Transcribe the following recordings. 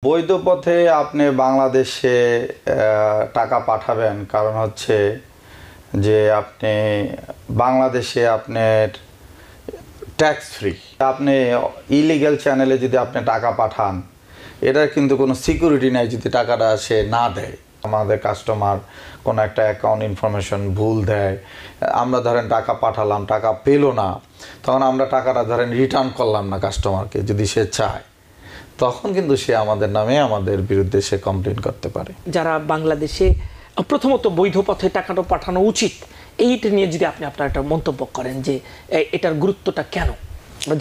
বৈধ পথে আপনি বাংলাদেশে টাকা পাঠাবেন, কারণ হচ্ছে যে আপনি বাংলাদেশে আপনার ট্যাক্স ফ্রি। আপনি ইলিগ্যাল চ্যানেলে যদি আপনি টাকা পাঠান, এটার কিন্তু কোনো সিকিউরিটি নেই যদি টাকাটা সে না দেয়। আমাদের কাস্টমার কোনো একটা অ্যাকাউন্ট ইনফরমেশন ভুল দেয়, আমরা ধরেন টাকা পাঠালাম, টাকা পেলো না, তখন আমরা টাকাটা ধরেন রিটার্ন করলাম না কাস্টমারকে, যদি সে চায় তখন কিন্তু সে আমাদের নামে আমাদের বিরুদ্ধে সে কমপ্লেন করতে পারে। যারা বাংলাদেশে প্রথমত বৈধ পথে টাকাটা পাঠানো উচিত, এইটা নিয়ে যদি আপনি আপনার একটা মন্তব্য করেন যে এটার গুরুত্বটা কেন,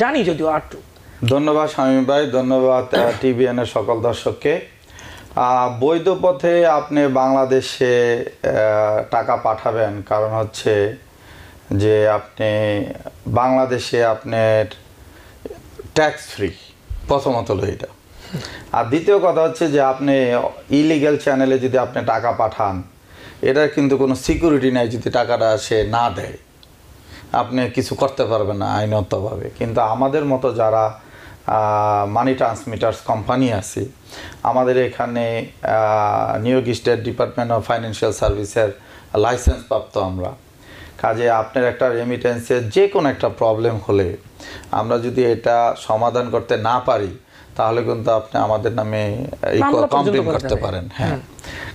জানি যদিও আটটু। ধন্যবাদ শামীম ভাই, ধন্যবাদ টিভিএন এর সকল দর্শককে। বৈধ পথে আপনি বাংলাদেশে টাকা পাঠাবেন, কারণ হচ্ছে যে আপনি বাংলাদেশে আপনার ট্যাক্স ফ্রি, প্রথমত হলো এটা। আর দ্বিতীয় কথা হচ্ছে যে আপনি ইলিগ্যাল চ্যানেলে যদি আপনি টাকা পাঠান, এটার কিন্তু কোনো সিকিউরিটি নেই যদি টাকাটা সে না দেয়, আপনি কিছু করতে পারবেন না আইনতভাবে। কিন্তু আমাদের মতো যারা মানি ট্রান্সমিটার্স কোম্পানি আছে, আমাদের এখানে new York state department of financial সার্ভিসের লাইসেন্স প্রাপ্ত আমরা। কাজে আপনার একটা রেমিটেন্সের যে কোনো একটা প্রবলেম হলে আমরা যদি এটা সমাধান করতে না পারি, তাহলে কিন্তু আপনি আমাদের নামে কমপ্লেন করতে পারেন। হ্যাঁ,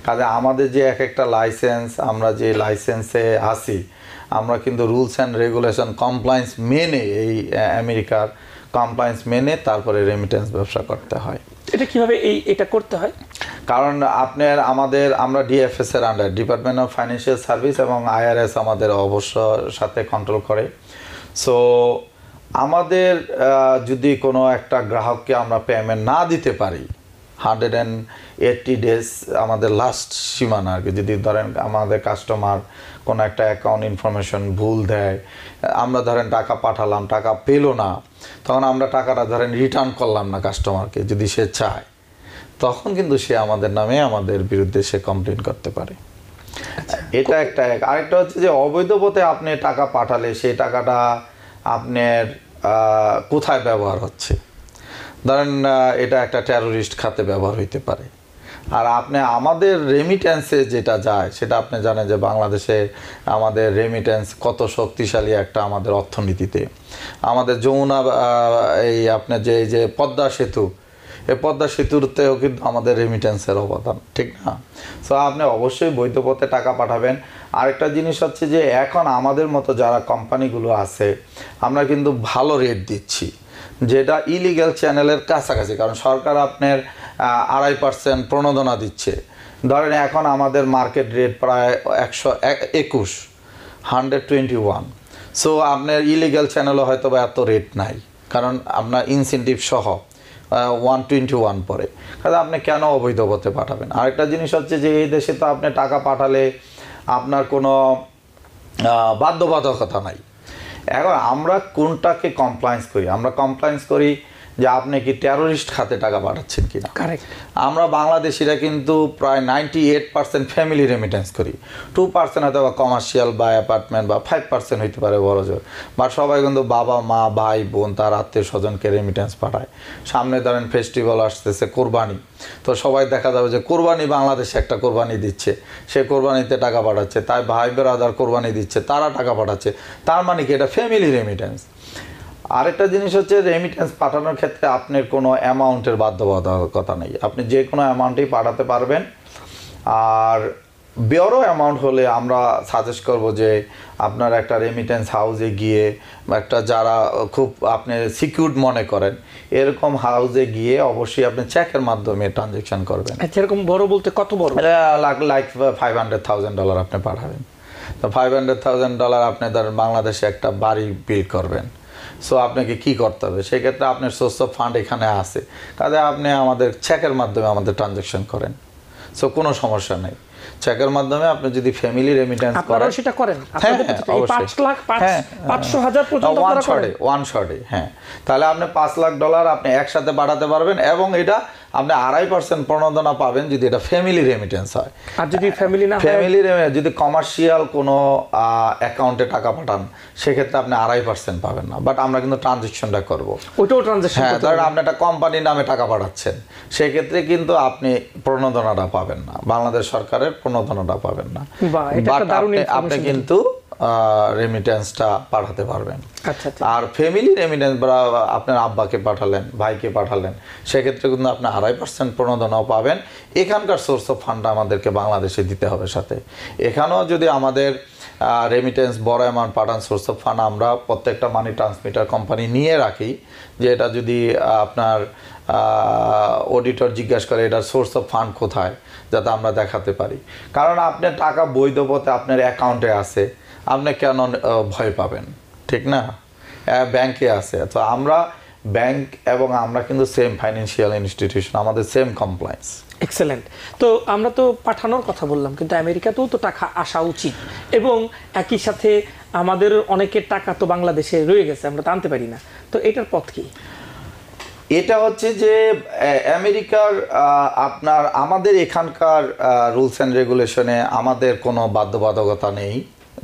কাজে আমাদের যে এক একটা লাইসেন্স, আমরা যে লাইসেন্সে আসি, আমরা কিন্তু রুলস অ্যান্ড রেগুলেশন কমপ্লায়েন্স মেনে, এই আমেরিকার কমপ্লায়েন্স মেনে তারপরে রেমিটেন্স ব্যবসা করতে হয়। এটা কিভাবে এটা করতে হয়? কারণ আমরা ডিএফএস এর under, department of financial service, এবং আইআরএস আমাদের অবশ্য সাথে কন্ট্রোল করে। সো আমাদের যদি কোনো একটা গ্রাহককে আমরা পেমেন্ট না দিতে পারি, 180 ডেজ আমাদের লাস্ট সীমানা আর কি। যদি ধরেন আমাদের কাস্টমার কোনো একটা অ্যাকাউন্ট ইনফরমেশন ভুল দেয়, আমরা ধরেন টাকা পাঠালাম, টাকা পেলো না, তখন আমরা টাকাটা ধরেন রিটার্ন করলাম না কাস্টমারকে, যদি সে চায় তখন কিন্তু সে আমাদের নামে আমাদের বিরুদ্ধে সে কমপ্লেন করতে পারে। এটা একটা। আরেকটা হচ্ছে যে অবৈধ পথে আপনি টাকা পাঠালে সেই টাকাটা আপনার কোথায় ব্যবহার হচ্ছে, ধরেন এটা একটা টেরোরিস্ট খাতে ব্যবহার হইতে পারে। আর আপনি আমাদের রেমিটেন্সে যেটা যায়, সেটা আপনি জানেন যে বাংলাদেশে আমাদের রেমিটেন্স কত শক্তিশালী একটা আমাদের অর্থনীতিতে। আমাদের যমুনা এই আপনার যে পদ্মা সেতু, এই পদ্মা সেতুতেও কিন্তু আমাদের রেমিটেন্সের অবদান, ঠিক না? সো আপনি অবশ্যই বৈধ পথে টাকা পাঠাবেন। আরেকটা জিনিস হচ্ছে যে এখন আমাদের মতো যারা কোম্পানিগুলো আছে, আমরা কিন্তু ভালো রেট দিচ্ছি, যেটা ইলিগ্যাল চ্যানেলের কাছাকাছি। কারণ সরকার আপনার 2.5% প্রণোদনা দিচ্ছে। ধরেন এখন আমাদের মার্কেট রেট প্রায় 121। সো আপনার ইলিগ্যাল চ্যানেলও হয়তো বা এত রেট নাই, কারণ আপনার ইনসেন্টিভ সহ 121 পরে। কারণ আপনি কেন অবৈধ পথে পাঠাবেন? আরেকটা জিনিস হচ্ছে যে এই দেশে তো আপনি টাকা পাঠালে আপনার কোনো বাধ্যবাধকতা নাই। এখন আমরা কোনটাকে কমপ্লায়েন্স করি? আমরা কমপ্লায়েন্স করি যে আপনি কি টেরোরিস্ট খাতে টাকা পাঠাচ্ছেন কিনা। কারেক্ট। আমরা বাংলাদেশিরা কিন্তু প্রায় 98% ফ্যামিলি রেমিটেন্স করি। 2% হয়তো বা কমার্শিয়াল বা অ্যাপার্টমেন্ট, বা 5% হইতে পারে বড় জোর। বা সবাই কিন্তু বাবা মা ভাই বোন তার আত্মীয় স্বজনকে রেমিটেন্স পাঠায়। সামনে ধরেন ফেস্টিভ্যাল আসতেছে, কোরবানি, তো সবাই দেখা যাবে যে কোরবানি, বাংলাদেশে একটা কোরবানি দিচ্ছে, সে কোরবানিতে টাকা পাঠাচ্ছে, তাই ভাই ব্রাদার কোরবানি দিচ্ছে, তারা টাকা পাঠাচ্ছে। তার মানে কি? এটা ফ্যামিলি রেমিটেন্স। আরেকটা জিনিস হচ্ছে রেমিটেন্স পাঠানোর ক্ষেত্রে আপনার কোনো অ্যামাউন্টের বাধ্যবাধকতা নেই, আপনি যে কোনো অ্যামাউন্টেই পাঠাতে পারবেন। আর বড় অ্যামাউন্ট হলে আমরা সাজেস্ট করব যে আপনার একটা রেমিটেন্স হাউসে গিয়ে, একটা যারা খুব আপনি সিকিউরড মনে করেন এরকম হাউসে গিয়ে অবশ্যই আপনি চেকের মাধ্যমে ট্রানজ্যাকশন করবেন। এরকম বড় বলতে কত বড়? লাইক $500,000 আপনি পাঠাবেন। তো $500,000 আপনি ধরেন বাংলাদেশে একটা বাড়ি বিল্ড করবেন। সো আপনাকে কি করতে হবে? সেক্ষেত্রে আপনার সোর্স অফ ফান্ড এখানে আছে, কাজে আপনি আমাদের চেকের মাধ্যমে আমাদের ট্রানজ্যাকশন করেন। সো কোনো সমস্যা নেই। চেকের মাধ্যমে আপনি যদি ফ্যামিলি রেমিটেন্স করেন, সেটা করেন। হ্যাঁ, 5 লাখ 500,000 পর্যন্ত ওয়ান শটে, হ্যাঁ, তাহলে আপনি $5 লাখ আপনি একসাথে পাঠাতে পারবেন, এবং এটা আপনি 2.5% প্রণোদনা পাবেন যদি এটা ফ্যামিলি রেমিটেন্স হয়। আর যদি ফ্যামিলি না হয়, ফ্যামিলি যদি কমার্শিয়াল কোনো অ্যাকাউন্টে টাকা পাঠান সেক্ষেত্রে আপনি 2.5% পাবেন না, বাট আমরা কিন্তু ট্রানজেকশনটা করব। ওটাও ট্রানজাকশন, হ্যাঁ, ধরেন আপনি একটা কোম্পানির নামে টাকা পাঠাচ্ছেন, সেক্ষেত্রে কিন্তু আপনি প্রণোদনাটা পাবেন না, বাংলাদেশ সরকারের প্রণোদনাটা পাবেন না, বাহ, এটা বাট একটা দারুণ আপনি ইনফরমেশন কিন্তু রেমিটেন্সটা পাঠাতে পারবেন। আচ্ছা আচ্ছা। আর ফ্যামিলি রেমিটেন্স বা আপনার আব্বাকে পাঠালেন, ভাইকে পাঠালেন, সেক্ষেত্রে কিন্তু আপনি 2.5% প্রণোদনাও পাবেন। এখানকার সোর্স অফ ফান্ড আমাদেরকে বাংলাদেশে দিতে হবে সাথে। এখানেও যদি আমাদের রেমিটেন্স বড় অ্যামাউন্ট পাঠান, সোর্স অফ ফান্ড আমরা প্রত্যেকটা মানি ট্রান্সমিটার কোম্পানি নিয়ে রাখি, যে এটা যদি আপনার অডিটর জিজ্ঞাসা করে এটার সোর্স অফ ফান্ড কোথায়, যাতে আমরা দেখাতে পারি। কারণ আপনার টাকা বৈধ পথে আপনার অ্যাকাউন্টে আছে, আপনি কেন ভয় পাবেন, ঠিক না? ব্যাংকে আছে, তো আমরা ব্যাংক এবং আমরা কিন্তু সেম ফাইন্যান্সিয়াল ইনস্টিটিউশন, আমাদের সেম কমপ্লায়েন্স। এক্সেলেন্ট। তো আমরা তো পাঠানোর কথা বললাম, কিন্তু আমেরিকাতেও তো টাকা আসা উচিত, এবং একই সাথে আমাদের অনেকের টাকা তো বাংলাদেশে রয়ে গেছে, আমরা তো আনতে পারি না। তো এটার পথ কি? এটা হচ্ছে যে আমেরিকার আপনার আমাদের এখানকার রুলস অ্যান্ড রেগুলেশনে আমাদের কোনো বাধ্যবাধকতা নেই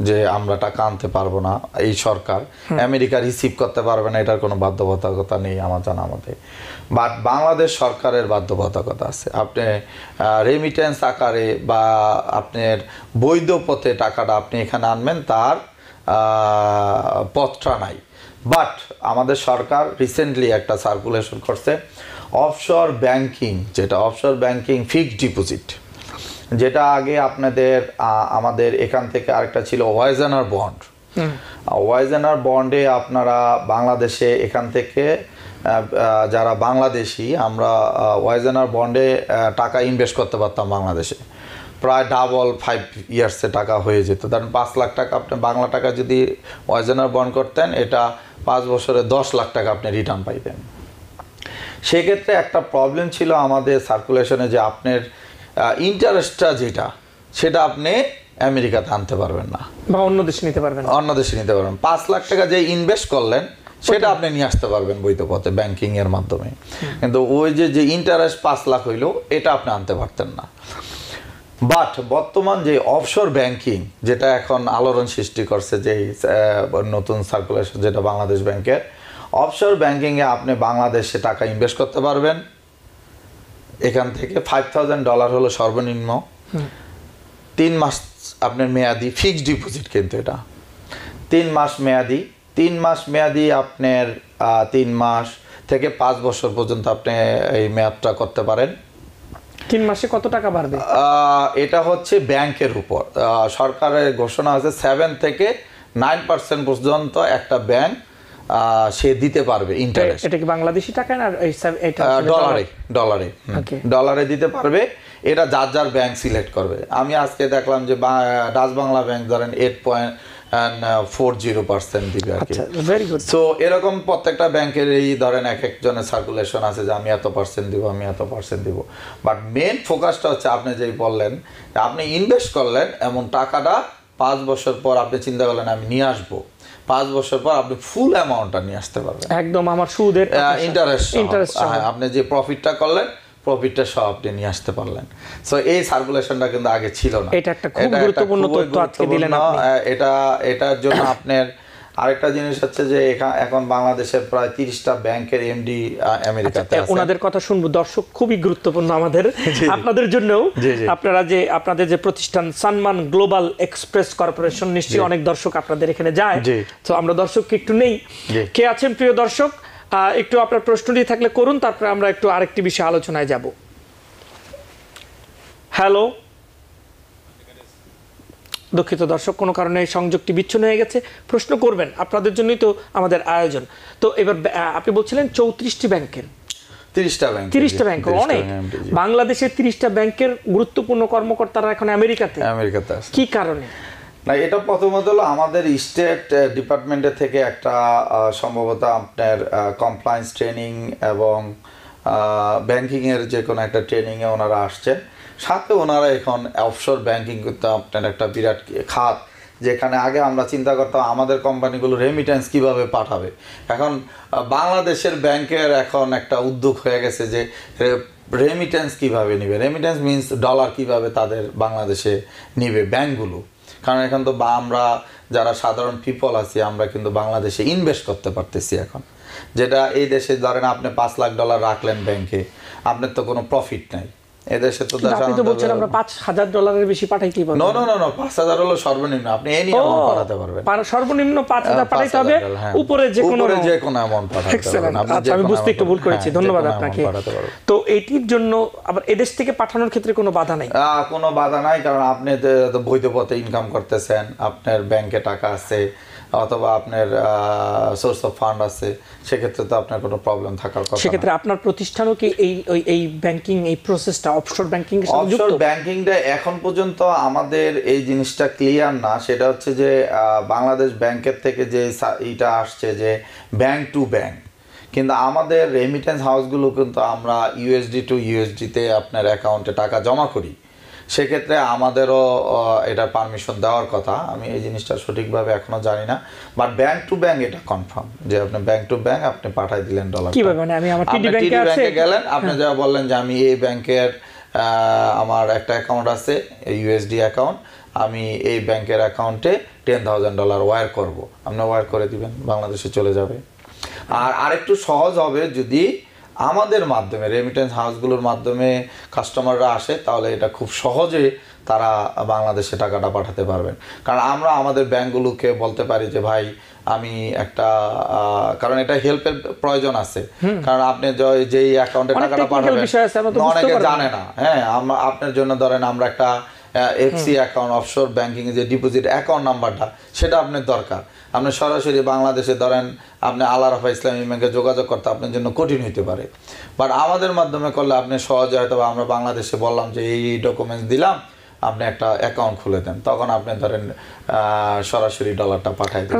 যে আমরা টাকা আনতে পারবো না, এই সরকার আমেরিকা রিসিভ করতে পারবে না, এটার কোনো বাধ্যবাধকতা নেই আমার জানা মতে। বাট বাংলাদেশ সরকারের বাধ্যবাধকতা আছে। আপনি রেমিটেন্স আকারে বা আপনার বৈধ পথে টাকাটা আপনি এখানে আনবেন, তার পথটা নাই। বাট আমাদের সরকার রিসেন্টলি একটা সার্কুলেশন করছে, অফশোর ব্যাংকিং, যেটা অফশোর ব্যাংকিং ফিক্সড ডিপোজিট, যেটা আগে আপনাদের আমাদের এখান থেকে আরেকটা ছিল ওয়াইজেনার বন্ড। ওয়াইজেনার বন্ডে আপনারা বাংলাদেশে এখান থেকে যারা বাংলাদেশি, আমরা ওয়াইজেনার বন্ডে টাকা ইনভেস্ট করতে পারতাম বাংলাদেশে, প্রায় ডাবল 5 ইয়ার্সে টাকা হয়ে যেত। ধরেন 5 লাখ টাকা আপনি বাংলা টাকা যদি ওয়াইজেনার বন্ড করতেন, এটা 5 বছরে 10 লাখ টাকা আপনি রিটার্ন পাইতেন। সেক্ষেত্রে একটা প্রবলেম ছিল আমাদের সার্কুলেশনে, যে আপনার ইন্টারেস্টটা যেটা, সেটা আপনি আমেরিকাতে আনতে পারবেন না বা অন্য দেশে নিতে পারবেন, অন্য দেশে নিতে পারবেন। 5 লাখ টাকা যে ইনভেস্ট করলেন সেটা আপনি নিয়ে আসতে পারবেন বৈধ পথে ব্যাংকিং এর মাধ্যমে, কিন্তু ওই যে ইন্টারেস্ট 5 লাখ হইলো, এটা আপনি আনতে পারতেন না। বাট বর্তমান যে অফশোর ব্যাংকিং, যেটা এখন আলোড়ন সৃষ্টি করছে, যে নতুন সার্কুলেশন যেটা বাংলাদেশ ব্যাংকের, অফশোর ব্যাংকিংয়ে আপনি বাংলাদেশে টাকা ইনভেস্ট করতে পারবেন। এখান থেকে $5,000 হলো সর্বনিম্ন, 3 মাস আপনার মেয়াদি ফিক্সড ডিপোজিট, কিন্তু এটা 3 মাস মেয়াদি, 3 মাস মেয়াদি আপনার 3 মাস থেকে 5 বছর পর্যন্ত আপনি এই মেয়াদটা করতে পারেন। 3 মাসে কত টাকা বাড়বে? এটা হচ্ছে ব্যাংকের উপর, সরকারের ঘোষণা আছে 7 থেকে 9% পর্যন্ত একটা ব্যাংক সে দিতে পারবে ইন্টারেস্ট। এটা কি বাংলাদেশি টাকা না এটা ডলারে দিতে পারবে। এটা যার যার ব্যাংক সিলেক্ট করবে। আমি আজকে দেখলাম যে ডাচ বাংলা ব্যাংক ধরেন 8.40% দিবে আর কি। সো এরকম প্রত্যেকটা ব্যাংকের এই ধরেন এক একজনের সার্কুলেশন আছে যে আমি এত পার্সেন্ট দিব, আমি এত পার্সেন্ট দিব। বাট মেন ফোকাসটা হচ্ছে আপনি যেই বললেন, আপনি ইনভেস্ট করলেন, এমন টাকাটা 5 বছর পর আপনি চিন্তা করলেন আমি নিয়ে আসবো, 5 বছর পর আপনি ফুল অ্যামাউন্টটা নিয়ে আসতে পারবেন, একদম আমার সুদের ইন্টারেস্ট, আপনি যে প্রফিটটা করলেন প্রফিটটা সব আপনি নিয়ে আসতে পারলেন। সো এই সার্কুলেশনটা কিন্তু আগে ছিল না। এটা একটা খুব গুরুত্বপূর্ণ তথ্য আজকে দিলেন আপনি। এটার জন্য আপনার আরেকটা জিনিস হচ্ছে যে এখন বাংলাদেশের প্রায় 30টা ব্যাংকের এমডি আমেরিকাতে আছে। ওনাদের কথা শুনবো দর্শক, খুবই গুরুত্বপূর্ণ আমাদের আপনাদের জন্য। আপনাদের যে প্রতিষ্ঠান সানমান গ্লোবাল এক্সপ্রেস কর্পোরেশন, নিশ্চয়ই অনেক দর্শক আপনাদের এখানে যায়, তো আমরা দর্শককে একটু নেই। কে আছেন প্রিয় দর্শক? একটু আপনার প্রশ্নটি থাকলে করুন, তারপরে আমরা একটু আরেকটি বিষয়ে আলোচনায় যাব। হ্যালো, দুঃখিত দর্শক, কোনো কারণে সংযোগটি বিচ্ছিন্ন হয়ে গেছে। প্রশ্ন করবেন, আপনাদের জন্যই তো আমাদের আয়োজন। তো এবার আপনি বলছিলেন 34টি ব্যাংকের, 30টা ব্যাংক, অনেক। বাংলাদেশের 30টা ব্যাংকের গুরুত্বপূর্ণ কর্মকর্তারা এখন আমেরিকাতে আছে, কি কারণে? না, এটা প্রথমত হলো আমাদের স্টেট ডিপার্টমেন্টের থেকে একটা সম্ভবত আপনার কমপ্লায়েন্স ট্রেনিং এবং ব্যাংকিংয়ের যে কোনো একটা ট্রেনিংয়ে ওনারা আসছেন। সাথে ওনারা এখন অফশোর ব্যাংকিং করতে আপনার একটা বিরাট খাত, যেখানে আগে আমরা চিন্তা করতাম আমাদের কোম্পানিগুলো রেমিটেন্স কিভাবে পাঠাবে। এখন বাংলাদেশের ব্যাংকের এখন একটা উদ্যোগ হয়ে গেছে যে রেমিটেন্স কিভাবে নিবে, রেমিটেন্স মিন্স ডলার কিভাবে তাদের বাংলাদেশে নিবে ব্যাংকগুলো, কারণ এখন তো আমরা যারা সাধারণ পিপল আছি আমরা কিন্তু বাংলাদেশে ইনভেস্ট করতে পারতেছি এখন, যেটা এই দেশে ধরেন আপনি $5,00,000 রাখলেন ব্যাংকে, আপনার তো কোনো প্রফিট নাই। এদেশে তো আপনি তো বলছেন আমরা $5,000 বেশি পাঠাইতে পারবো। নো 5,000 হলো সর্বনিম্ন, আপনি এনি অ্যামাউন্ট পাঠাতে পারবেন। সর্বনিম্ন 5,000 পাঠাইতে হবে, উপরে যে কোনো অ্যামাউন্ট পাঠাতে পারবেন। আচ্ছা, আমি বুঝতে একটু ভুল করেছি, ধন্যবাদ আপনাকে। তো এইটির জন্য আবার এদেশ থেকে পাঠানোর ক্ষেত্রে কোনো বাধা নাই? কোনো বাধা নাই, কারণ আপনি তো বৈধ পথে ইনকাম করতেছেন, আপনার ব্যাংকে টাকা আছে অথবা আপনার সোর্স অফ ফান্ড আছে, সেক্ষেত্রে তো আপনার কোনো প্রবলেম থাকার কথা না। সেক্ষেত্রে আপনার প্রতিষ্ঠানও কি এই ব্যাংকিং এই প্রসেসটা অফশোর ব্যাংকিং এর সাথে যুক্ত? অফশোর ব্যাংকিংটা এখন পর্যন্ত আমাদের এই জিনিসটা ক্লিয়ার না, সেটা হচ্ছে যে বাংলাদেশ ব্যাংকের থেকে যে এটা আসছে যে ব্যাংক টু ব্যাংক, কিন্তু আমাদের রেমিটেন্স হাউসগুলো কিন্তু আমরা ইউএসডি টু ইউএসডিতে আপনার অ্যাকাউন্টে টাকা জমা করি, সেক্ষেত্রে আমাদেরও এটা পারমিশন দেওয়ার কথা। আমি এই জিনিসটা সঠিকভাবে এখনো জানি না, বাট ব্যাংক টু ব্যাংক এটা কনফার্ম যে আপনি ব্যাংক টু ব্যাংক আপনি পাঠাই দিলেন ডলার। কিভাবে মানে আমি আমার টিডি ব্যাংকে গেলেন, আপনি যা বললেন যে আমি এই ব্যাংকের আমার একটা অ্যাকাউন্ট আছে ইউএসডি অ্যাকাউন্ট, আমি এই ব্যাংকের অ্যাকাউন্টে $10,000 ওয়্যার করব, আপনি ওয়্যার করে দিবেন, বাংলাদেশে চলে যাবে। আর আরেকটু সহজ হবে যদি আমাদের মাধ্যমে রেমিটেন্স হাউসগুলোর মাধ্যমে কাস্টমাররা আসে, তাহলে এটা খুব সহজে তারা বাংলাদেশে টাকাটা পাঠাতে পারবেন। কারণ আমরা আমাদের ব্যাংকগুলোকে বলতে পারি যে ভাই আমি একটা, কারণ এটা হেল্পের প্রয়োজন আছে, কারণ আপনি যেই অ্যাকাউন্টে টাকাটা পাঠাবেন অনেকে জানে না। হ্যাঁ, আপনার জন্য ধরেন আমরা একটা এফসি অ্যাকাউন্ট, অফশোর ব্যাংকিং যে ডিপোজিট অ্যাকাউন্ট নাম্বারটা, সেটা আপনার দরকার। আপনি সরাসরি বাংলাদেশে ধরেন আপনি আল আরাফা ইসলামী ব্যাংকে যোগাযোগ করতে আপনার জন্য কঠিন হতে পারে, বাট আমাদের মাধ্যমে করলে আপনি সহজে হয়তো আমরা বাংলাদেশে বললাম যে এই ডকুমেন্টস দিলাম, আপনি একটা অ্যাকাউন্ট খুলে দেন, তখন আপনি ধরেন সরাসরি ডলারটা পাঠাই দেন।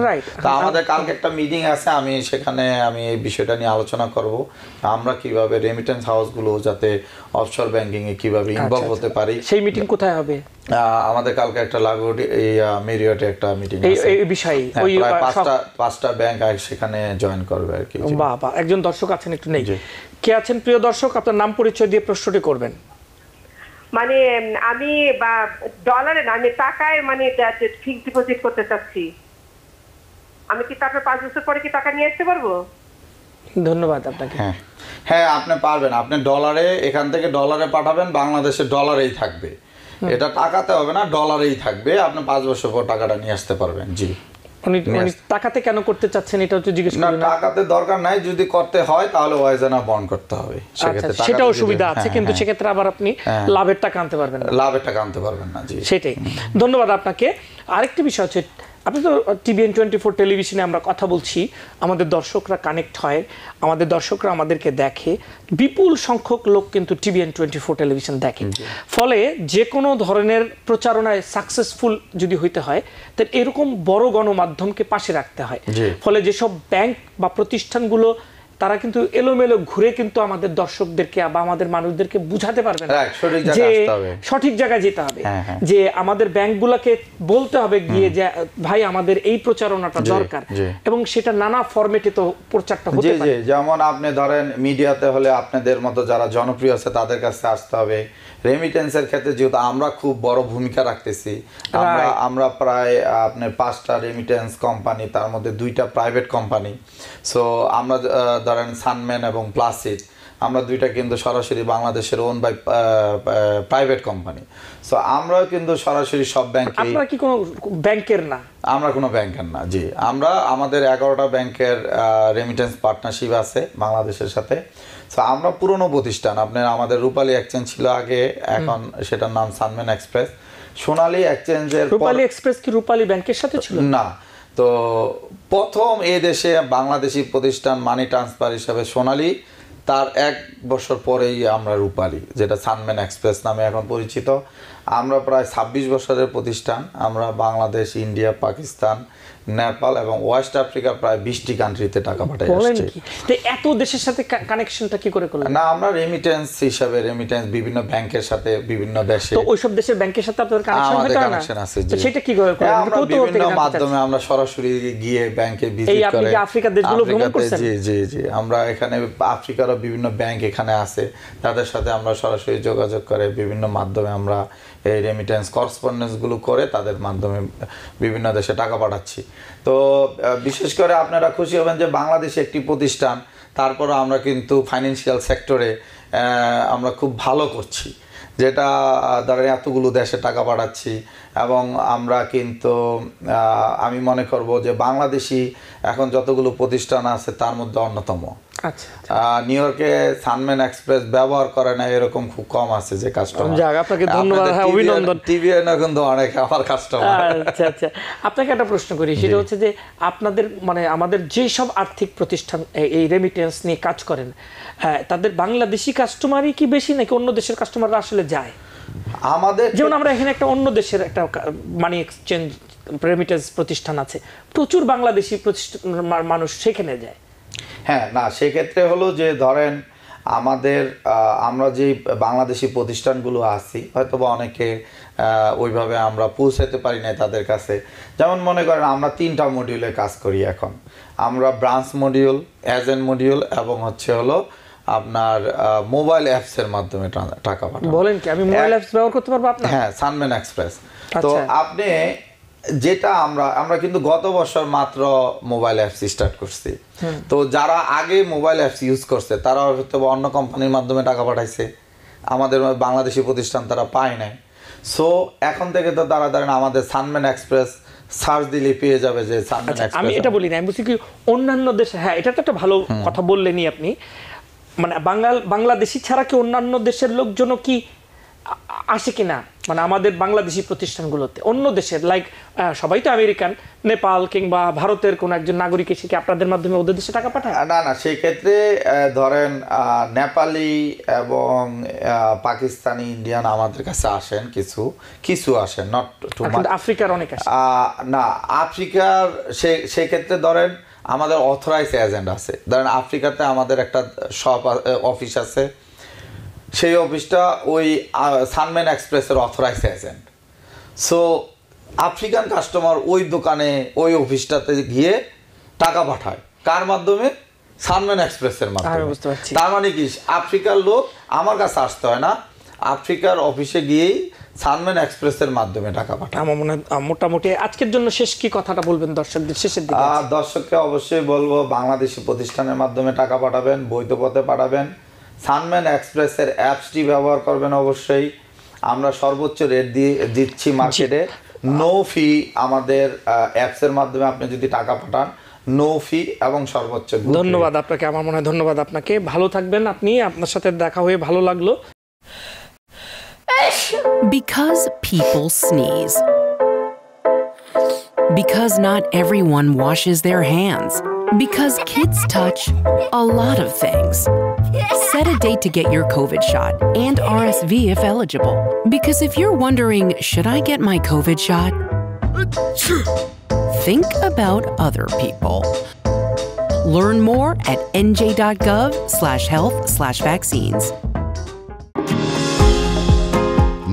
তা আমাদের কালকে একটা মিটিং আছে, আমি সেখানে আমি এই বিষয়টা নিয়ে আলোচনা করব, আমরা কিভাবে রেমিটেন্স হাউসগুলো যাতে অফশোর ব্যাংকিং এ কিভাবে ইনভলভ হতে পারি। সেই মিটিং কোথায় হবে? আমাদের কালকে একটা লাগোডি এই মেরিয়টে একটা মিটিং আছে এই বিষয়ে, ওই পাঁচটা ব্যাংক সেখানে জয়েন করবে আর কি। বাহ বাহ, একজন দর্শক আছেন, একটু নেই কে আছেন প্রিয় দর্শক, আপনার নাম পরিচয় দিয়ে প্রশ্নটি করবেন। মানে আমি ডলারে না, আমি টাকায় মানে ফিক্সড ডিপোজিট করতে চাচ্ছি, আমি কি তারপর 5 বছর পরে কি টাকা নিয়ে আসতে পারবো? ধন্যবাদ আপনাকে। হ্যাঁ আপনি পারবেন, আপনি ডলারে এখান থেকে ডলারে পাঠাবেন, বাংলাদেশে ডলারেই থাকবে, এটা টাকাতে হবে না, ডলারেই থাকবে, আপনি 5 বছর পর টাকাটা নিয়ে আসতে পারবেন। জি, উনি টাকাতে কেন করতে চাচ্ছেন এটা একটু জিজ্ঞেস করুন। না, টাকাতে দরকার নাই, যদি করতে হয় তাহলে ওয়াইজানা বন্ড করতে হবে, সেটাও সুবিধা আছে, কিন্তু সেক্ষেত্রে আবার আপনি লাভের টাকা আনতে পারবেন না, লাভের টাকা আনতে পারবেন না। জি, সেটাই। ধন্যবাদ আপনাকে। আরেকটি বিষয় হচ্ছে, আপনি তো TVN 24 টেলিভিশনে আমরা কথা বলছি, আমাদের দর্শকরা কানেক্ট হয়, আমাদের দর্শকরা আমাদেরকে দেখে, বিপুল সংখ্যক লোক কিন্তু TVN 24 টেলিভিশন দেখে, ফলে যে কোনো ধরনের প্রচারণায় সাকসেসফুল যদি হইতে হয় তাহলে এরকম বড় গণমাধ্যমকে পাশে রাখতে হয়। ফলে যেসব ব্যাংক বা প্রতিষ্ঠানগুলো তারা কিন্তু এলোমেলো ঘুরে কিন্তু আমাদের দর্শকদেরকে বা আমাদের মানুষদেরকে বুঝাতে পারবে না যে সঠিক জায়গায় যেতে হবে, যে আমাদের ব্যাংকগুলোকে বলতে হবে গিয়ে যে ভাই আমাদের এই প্রচারণাটা দরকার, এবং সেটা নানা ফরম্যাটে তো প্রচারটা হতে পারে। যেমন আপনি ধরেন মিডিয়াতে হলে আপনাদের মতো যারা জনপ্রিয় আছে তাদের কাছে আসতে হবে। রেমিটেন্সের ক্ষেত্রে যেহেতু আমরা খুব বড় ভূমিকা রাখতেছি, আমরা প্রায় আপনার 5টা রেমিটেন্স কোম্পানি, তার মধ্যে 2টা প্রাইভেট কোম্পানি। সো আমরা ধরেন সানম্যান এবং প্লাসিড, আমরা 2টা কিন্তু সরাসরি বাংলাদেশের own by private company. So আমরাও কিন্তু সরাসরি সব ব্যাংকে। আমরা কি কোনো ব্যাংকের না? আমরা কোনো ব্যাংকের না। জি, আমরা আমাদের 11টা ব্যাংকের রেমিটেন্স পার্টনারশিপ আছে বাংলাদেশের সাথে। সো আমরা পুরনো প্রতিষ্ঠান, আপনার আমাদের রূপালী এক্সচেঞ্জ ছিল আগে, এখন সেটার নাম সানম্যান এক্সপ্রেস। সোনালী এক্সচেঞ্জের রূপালী এক্সপ্রেস কি রূপালী ব্যাংকের সাথে ছিল? না, তো প্রথম এই দেশে বাংলাদেশি প্রতিষ্ঠান মানি ট্রান্সফার হিসাবে সোনালী, তার 1 বছর পরেই আমরা রূপালী, যেটা সানম্যান এক্সপ্রেস নামে এখন পরিচিত। আমরা প্রায় 26 বছরের প্রতিষ্ঠান, আমরা বাংলাদেশ, ইন্ডিয়া, পাকিস্তান নেপাল এবং ওয়েস্ট আফ্রিকার প্রায় 20টি কান্ট্রিতে টাকা পাঠাই আসছে। তো এত দেশের সাথে কানেকশনটা কি করে করলেন? না, আমরা রেমিটেন্স হিসাবে বিভিন্ন ব্যাংকের সাথে বিভিন্ন দেশে, তো ওইসব দেশের ব্যাংকের সাথে আপনাদের কানেকশন আছে। তো সেটা কি করে করেন? আমরা বিভিন্ন মাধ্যমে আমরা সরাসরি গিয়ে ব্যাংকে ভিজিট করে। আপনি কি আফ্রিকার দেশগুলো ভ্রমণ করছেন? জি, আমরা এখানে আফ্রিকারও বিভিন্ন ব্যাংক এখানে আছে, তাদের সাথে আমরা সরাসরি যোগাযোগ করে বিভিন্ন মাধ্যমে আমরা এই রেমিটেন্স করেসপন্ডেন্স গুলো করে তাদের মাধ্যমে বিভিন্ন দেশে টাকা পাঠাচ্ছি। তো বিশেষ করে আপনারা খুশি হবেন যে বাংলাদেশে একটি প্রতিষ্ঠান, তারপরে আমরা কিন্তু ফাইন্যান্সিয়াল সেক্টরে আমরা খুব ভালো করছি, যেটা ধরেন এতগুলো দেশে টাকা পাঠাচ্ছি। এবং আমরা কিন্তু আমি মনে করব যে বাংলাদেশি এখন যতগুলো প্রতিষ্ঠান আছে তার মধ্যে অন্যতম। নিউ ইয়র্কে সানম্যান এক্সপ্রেস ব্যবহার করে না এরকম খুব কম আছে যে কাস্টমার। আপনাকে ধন্যবাদ, অভিনন্দন। টিভিএন কিন্তু অনেক আমার কাস্টমার। আচ্ছা, আপনাকে একটা প্রশ্ন করি, সেটা হচ্ছে যে আপনাদের মানে আমাদের যে সব আর্থিক প্রতিষ্ঠান এই রেমিটেন্স নিয়ে কাজ করেন, তাদের বাংলাদেশি কাস্টমারই কি বেশি নাকি অন্য দেশের কাস্টমাররা আসলে যায়? আমাদের যেমন আমরা এখানে একটা অন্য দেশের একটা মানি এক্সচেঞ্জ রেমিটেন্স প্রতিষ্ঠান আছে, প্রচুর বাংলাদেশি মানুষ সেখানে যায়। হ্যাঁ, না সেক্ষেত্রে হলো যে ধরেন আমরা যে বাংলাদেশি প্রতিষ্ঠানগুলো আছি হয়তো বা অনেকে ওইভাবে আমরা পৌঁছাতে পারি না তাদের কাছে। যেমন মনে করেন আমরা 3টা মডিউলে কাজ করি এখন। আমরা ব্রাঞ্চ মডিউল, এজেন্ট মডিউল এবং হলো আপনার মোবাইল অ্যাপস এর মাধ্যমে টাকা পাঠানো। বলেন কি, আমি মোবাইল অ্যাপস ব্যবহার করতে পারবো আপনার? হ্যাঁ, সানম্যান এক্সপ্রেস। তো আপনি যেটা আমরা কিন্তু গত বছর মাত্র মোবাইল অ্যাপস স্টার্ট করছি। তো যারা আগে মোবাইল অ্যাপস ইউজ করছে তারা হয়তো অন্য কোম্পানির মাধ্যমে টাকা পাঠাইছে, আমাদের বাংলাদেশি প্রতিষ্ঠান তারা পায় নাই। সো এখন থেকে তো তারা ধরেন আমাদের সানম্যান এক্সপ্রেস সার্চ দিলে পেয়ে যাবে যে সানম্যান এক্সপ্রেস। আমি এটা বলি না, আমি বলছি কি অন্যান্য দেশে, হ্যাঁ এটা তো একটা ভালো কথা বললেনই আপনি, মানে বাংলাদেশি ছাড়া কি অন্যান্য দেশের লোকজন কি আসে কিনা, মানে আমাদের বাংলাদেশি প্রতিষ্ঠানগুলোতে অন্য দেশের লাইক সবাই তো আমেরিকান, নেপাল কিংবা ভারতের কোন একজন নাগরিক এসে কি আপনাদের মাধ্যমে ওদের দেশে টাকা পাঠায়? না, সেই ক্ষেত্রে ধরেন নেপালি এবং পাকিস্তানি, ইন্ডিয়ান আমাদের কাছে আসেন, কিছু আসেন, নট টু মাচ। আফ্রিকার অনেক আসে না, আফ্রিকার সেই ক্ষেত্রে ধরেন আমাদের অথরাইজ এজেন্ট আছে। ধরেন আফ্রিকাতে আমাদের একটা অফিস আছে, সেই অফিসটা ওই সানম্যান এক্সপ্রেসের authorise agent. So African customer ওই দোকানে ওই অফিসটাতে গিয়ে টাকা পাঠায়, কার মাধ্যমে? সানম্যান এক্সপ্রেসের মাধ্যমে। তার মানে কি আফ্রিকার লোক আমার কাছে আসতে হয় না, আফ্রিকার অফিসে গিয়েই সানম্যান এক্সপ্রেসের মাধ্যমে টাকা পাঠায়। আমার মনে হয় মোটামুটি আজকের জন্য শেষ কি কথাটা বলবেন দর্শকদের শেষের দিকে? দর্শককে অবশ্যই বলবো বাংলাদেশি প্রতিষ্ঠানের মাধ্যমে টাকা পাঠাবেন, বৈধ পথে পাঠাবেন। সানম্যান এক্সপ্রেসের অ্যাপসটি ব্যবহার করবেন অবশ্যই। আমরা সর্বোচ্চ রেট দিচ্ছি মার্কেটে, নো ফি। আমাদের অ্যাপসের মাধ্যমে আপনি যদি টাকা পাঠান নো ফি এবং সর্বোচ্চ। ধন্যবাদ আপনাকে, আমার মনে হয় ধন্যবাদ আপনাকে। ভালো থাকবেন আপনি, আপনার সাথে দেখা হয়ে ভালো লাগলো। Because people sneeze. Because not everyone washes their hands. Because kids touch a lot of things. Set a date to get your COVID shot and RSV if eligible. Because if you're wondering, should I get my COVID shot? Think about other people. Learn more at nj.gov/health/vaccines.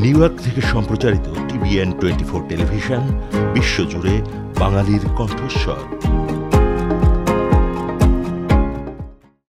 New York থেকে সম্প্রচারিত TVN 24 television বিশ্বজুড়ে বাঙালির কণ্ঠস্বর।